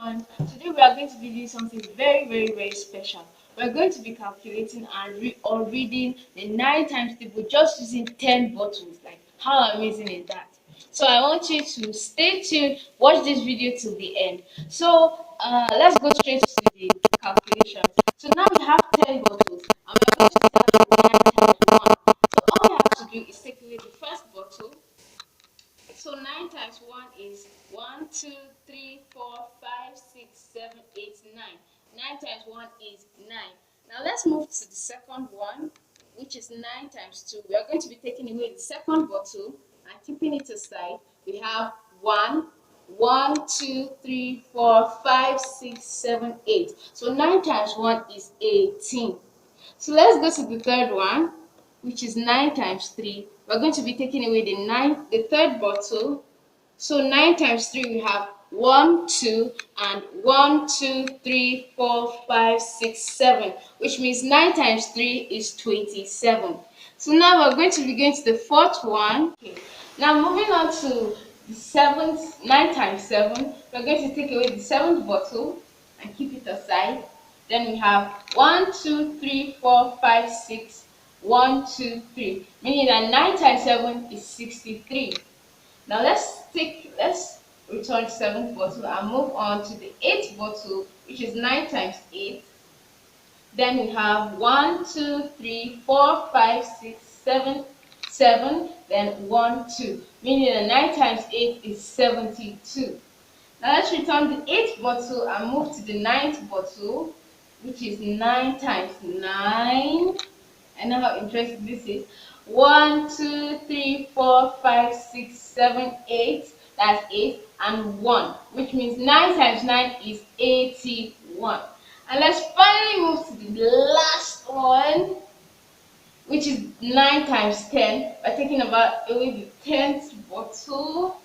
everyone. Today we are going to be doing something very special. We're going to be calculating and reading the 9 times table just using 10 bottles. Like, how amazing is that? So I want you to stay tuned, watch this video till the end. So let's go straight to the calculations. So now we have 10 bottles and we're going to start with 9 times 1. So all you have to do is take away the first bottle. So 9 times 1 is 1, 2, 3, 4, 5, 6, 7, 8, 9. 9 times 1 is 9. Now let's move to the second one, which is 9 times 2. We are going to be taking away the second bottle and keeping it aside. We have 1, 2, 3, 4, 5, 6, 7, 8. So 9 times 1 is 18. So let's go to the third one, which is 9 times 3. We're going to be taking away the third bottle. So 9 times 3 we have 1, 2, and 1, 2, 3, 4, 5, 6, 7, which means 9 times 3 is 27. So now we're going to be going to the fourth one. Okay. Now moving on to the seventh, 9 times 7, we're going to take away the seventh bottle and keep it aside. Then we have 1, 2, 3, 4, 5, 6, 1, 2, 3, meaning that 9 times 7 is 63. Now let's return the seventh bottle and move on to the eighth bottle, which is 9 times 8. Then we have 1, 2, 3, 4, 5, 6, 7, 7, then 1, 2, meaning that 9 times 8 is 72. Now let's return the eighth bottle and move to the ninth bottle, which is 9 times 9. I know how interesting this is. 1, 2, 3, 4, 5, 6, 7, 8. That's 8 and 1, which means 9 times 9 is 81. And let's finally move to the last one, which is 9 times 10. We're taking away the 10th bottle.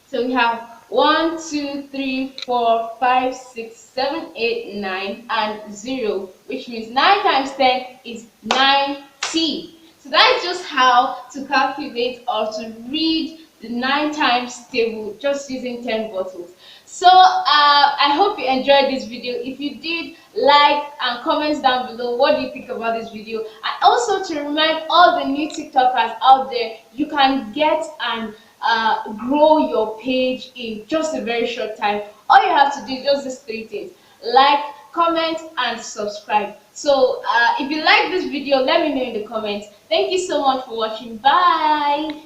So we have 1, 2, 3, 4, 5, 6, 7, 8, 9, and 0, which means 9 times 10 is 90. So that's just how to calculate or to read the 9 times table just using 10 bottles. So I hope you enjoyed this video. If you did, like and comment down below what do you think about this video. And also to remind all the new TikTokers out there, you can get and grow your page in just a very short time. All you have to do is just these 3 things: like, comment, and subscribe. So if you like this video, let me know in the comments. Thank you so much for watching. Bye.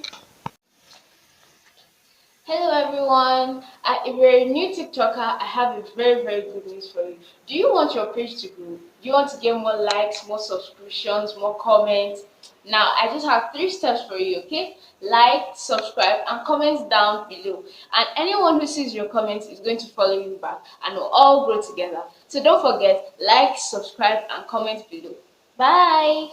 Hello everyone. If you're a new TikToker, I have a very good news for you. Do you want your page to grow? Do you want to get more likes, more subscriptions, more comments? Now I just have 3 steps for you, okay? Like, subscribe, and comment down below. And anyone who sees your comments is going to follow you back, and we'll all grow together. So don't forget, like, subscribe, and comment below. Bye.